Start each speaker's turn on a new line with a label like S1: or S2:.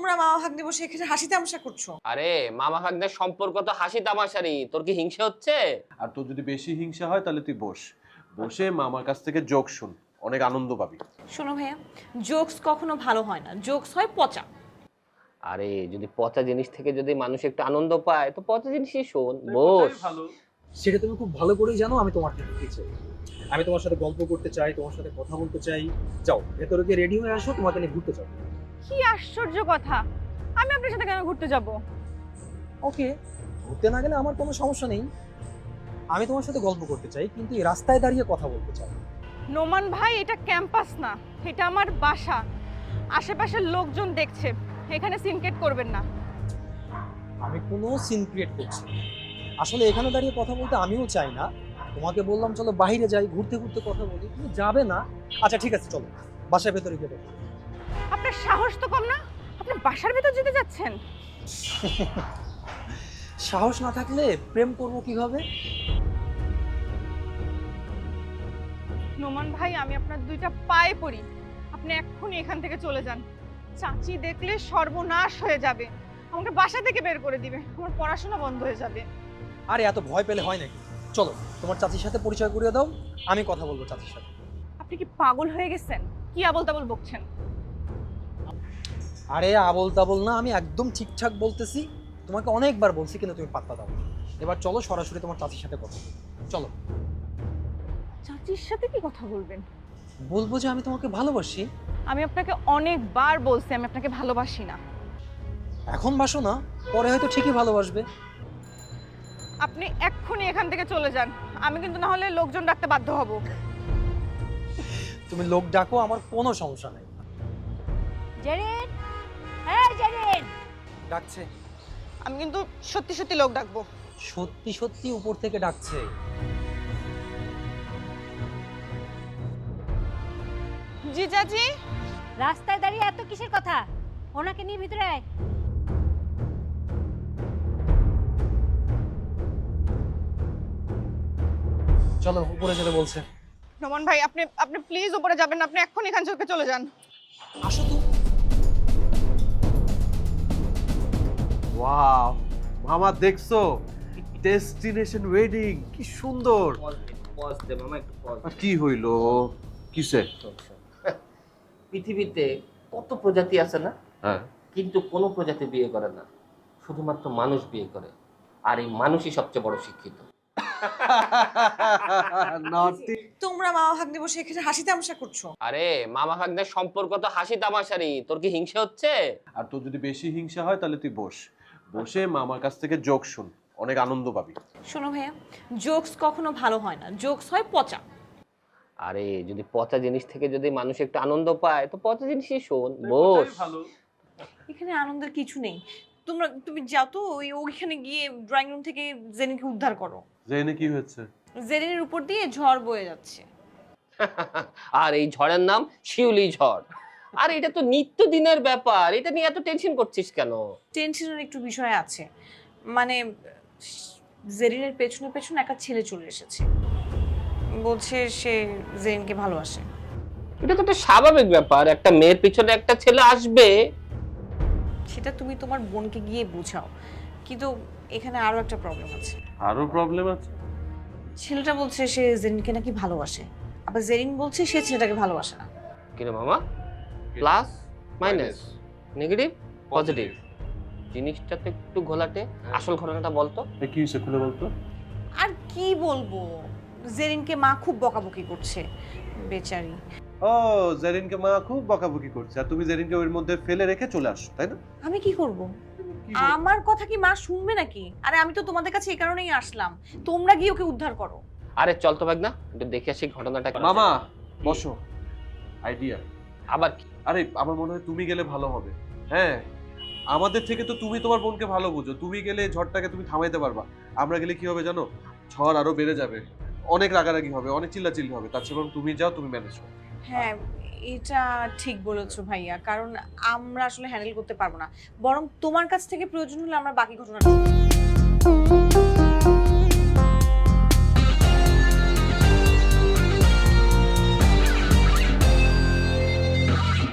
S1: তোমরা মামা ভাগ্নে বসে এখানে হাসি তামাশা করছো।
S2: আরে মামা ভাগ্নের সম্পর্ক তো হাসি তামাশারই, তোর কি হিংসা হচ্ছে?
S3: আর তোর যদি বেশি হিংসা হয় তাহলে তুই বসে মামার কাছ থেকে জোক শুন, অনেক আনন্দ পাবি।
S1: শোনো ভাইয়া, জোকস কখনো ভালো হয় না, জোকস হয় পচা।
S2: আরে যদি পচা জিনিস থেকে যদি মানুষ একটু আনন্দ পায় তো পচা জিনিসই শোন, বস।
S4: সেটা তুমি খুব ভালো করেই জানো আমি তোমার থেকে কি চাই। আমি তোমার সাথে গল্প করতে চাই, তোমার সাথে কথা বলতে চাই। যাও ভেতরে গিয়ে রেডি হয়ে আসো, তোমাকে নিয়ে ঘুরতে যাও।
S5: কি আশ্চর্য কথা, আমি আপনার সাথে কেন ঘুরতে যাব?
S4: ওকে, ঘুরতে না গেলে আমার কোনো সমস্যা নেই। আমি তোমার সাথে গল্প করতে চাই, কিন্তু এই রাস্তায় দাঁড়িয়ে কথা বলতে চাই।
S5: নোমান ভাই, এটা ক্যাম্পাস না, এটা আমার বাসা। আশেপাশের লোকজন দেখছে, এখানে সিনক্রেট করবেন না।
S4: আমি কোনো সিন ক্রিয়েট করছি না। আসলে এখানে দাঁড়িয়ে কথা বলতে আমিও চাই না। তোমাকে বললাম চলো বাইরে যাই, ঘুরতে ঘুরতে কথা বলি, তুমি যাবে না। আচ্ছা ঠিক আছে, চলো বাসার ভেতরে গিয়ে দেখো।
S5: আপনার সাহস তো কম না, আপনি বাসার ভিতর যেতে যাচ্ছেন?
S4: সাহস না থাকলে প্রেম করবো কিভাবে?
S5: নোমান ভাই, আমি আপনার দুইটা পায়ে পড়ি, আপনি এক্ষুনি এখান থেকে চলে যান। চাচি দেখলে সর্বনাশ হয়ে যাবে, আমাকে বাসা থেকে বের করে দিবে, আমার পড়াশোনা বন্ধ হয়ে যাবে।
S4: আরে এত ভয় পেলে হয় নাকি? চলো তোমার চাচির সাথে পরিচয় করিয়ে দাও, আমি কথা বলবো চাচির সাথে।
S5: আপনি কি পাগল হয়ে গেছেন? কি আবল তাবল বকছেন?
S4: আরে আবল তাবল না, আমি একদম ঠিকঠাক বলতেছি। তোমাকে অনেকবার বলছি কিন্তু তুমি পাত্তা দাও না। এবার চলো সরাসরি তোমার চাচির সাথে কথা বলবো। চলো।
S5: চাচির সাথে কি কথা বলবেন?
S4: বলবো যে আমি তোমাকে ভালোবাসি।
S5: আমি আপনাকে অনেকবার বলছি আমি আপনাকে ভালোবাসি না।
S4: এখন বাসো না, পরে হয়তো ঠিকই ভালোবাসবে।
S5: আপনি এক্ষুনি এখান থেকে চলে যান, আমি কিন্তু না হলে লোকজন ডাকতে বাধ্য হব।
S4: তুমি লোক ডাকো, আমার কোনো সমস্যা নেই।
S5: জেরিন, হ্যাঁ জেরিন।
S4: ডাকছে?
S5: আমি কিন্তু সত্যি সত্যি লোক ডাকবো।
S4: সত্যি সত্যি উপর থেকে ডাকছে?
S5: জি চাচি।
S6: রাস্তায় দাঁড়িয়ে এত কিসের কথা? ওনাকে নিয়ে ভিতরে আয়।
S4: চলো উপরে যেতে বলছে।
S5: নোমান ভাই, আপনি আপনি প্লিজ উপরে যাবেন না, আপনি এক্ষুনি এখান থেকে চলে যান।
S4: আসো তো।
S3: ওয়াও মামা, দেখছো ডেস্টিনেশন ওয়েডিং কি সুন্দর।
S2: পজ দে মামা, একটু পজ।
S3: আর কি হইলো? কিসে?
S2: পৃথিবীতে কত প্রজাতি আছে না,
S3: হ্যাঁ,
S2: কিন্তু কোনো প্রজাতি বিয়ে করে না, শুধুমাত্র মানুষ বিয়ে করে। আর এই মানুষই সবচেয়ে বড় শিক্ষিত।
S3: নটি।
S1: তোমরা মামা ভাগ্নে বসে এখানে হাসি তামাশা করছো।
S2: আরে মামা ভাগ্নের সম্পর্ক তো হাসি তামাশারই, তোর কি হিংসা হচ্ছে?
S3: আর তোর যদি বেশি হিংসা হয় তাহলে তুই বসে মামার কাছ থেকে জোক শুন, অনেক আনন্দ পাবি।
S1: শোনো ভাইয়া, জোকস কখনো ভালো হয় না, জোকস হয় পচা।
S2: আরে যদি পচা জিনিস থেকে যদি মানুষ একটু আনন্দ পায় তো পচা জিনিসই শোন, বস।
S1: এখানে আনন্দের কিছু নেই। তুমি যাও তো ওইখানে গিয়ে ড্রয়িং রুম থেকে জেনিনকে উদ্ধার করো।
S3: জেনে কি হয়েছে?
S1: জেনিনের উপর দিয়ে ঝড় বয়ে যাচ্ছে।
S2: আর এই ঝড়ের নাম শিউলি ঝড়। আর এটা তো নিত্যদিনের ব্যাপার, এটা নিয়ে এত টেনশন করছিস কেন?
S1: টেনশনের একটু বিষয় আছে, মানে জেরিনের পেছনে পেছনে একটা ছেলে চলে এসেছে, বলছে সে জেরিনকে ভালোবাসে।
S2: এটা তো একটা স্বাভাবিক ব্যাপার, একটা মেয়ের পিছনে একটা ছেলে আসবে।
S1: সেটা তুমি তোমার বোনকে গিয়ে বুঝাও, কিন্তু এখানে আরো একটা প্রবলেম আছে।
S3: আরো প্রবলেম আছে?
S1: ছেলেটা বলছে সে জেরিনকে নাকি ভালোবাসে, আবার জেরিন বলছে সে ছেলেটাকে ভালোবাসে না।
S2: কিরে মামা, প্লাস মাইনাস নেগেটিভ পজিটিভ জিনিসটা তো একটু ঘোলাটে। আসল ঘটনাটা বলতো।
S3: কি হয়েছে খুলে বলতো।
S1: আর কি বলবো, জেরিনকে মা খুব বকাবকি করছে, বেচারি।
S3: ও, জেরিনকে মা খুব বকাবকি করছে আর তুমি জেরিনকে ওর মধ্যে ফেলে রেখে চলে আসছো, তাই না?
S1: আমি কি করব? আমার কথা কি মা শুনবে নাকি? আরে আমি তো তোমাদের কাছে এই কারণেই আসলাম, তোমরা গিয়ে ওকে উদ্ধার করো।
S2: আরে চল তো ভাগ না, একটু দেখে আসি ঘটনাটা কি।
S3: মামা বসো, আইডিয়া।
S2: আবার কি?
S3: আরে আমার মনে হয় তুমি গেলে ভালো হবে। হ্যাঁ, আমাদের থেকে তো তুমি তোমার বোনকে ভালো বুঝো, তুমি গেলে ঝড়টাকে তুমি থামাইতে পারবা। আমরা গেলে কি হবে জানো? ঝড় আরো বেড়ে যাবে, অনেক রাগারাগি হবে, অনেক চিল্লাচিল্লি হবে। তার চেয়ে বরং তুমি যাও, তুমি ম্যানেজ করো।
S1: হ্যাঁ, এটা ঠিক বলেছো ভাইয়া, কারণ আমরা আসলে হ্যান্ডেল করতে পারবো না। বরং তোমার কাছ থেকে প্রয়োজন হলে আমরা বাকি ঘটনাটা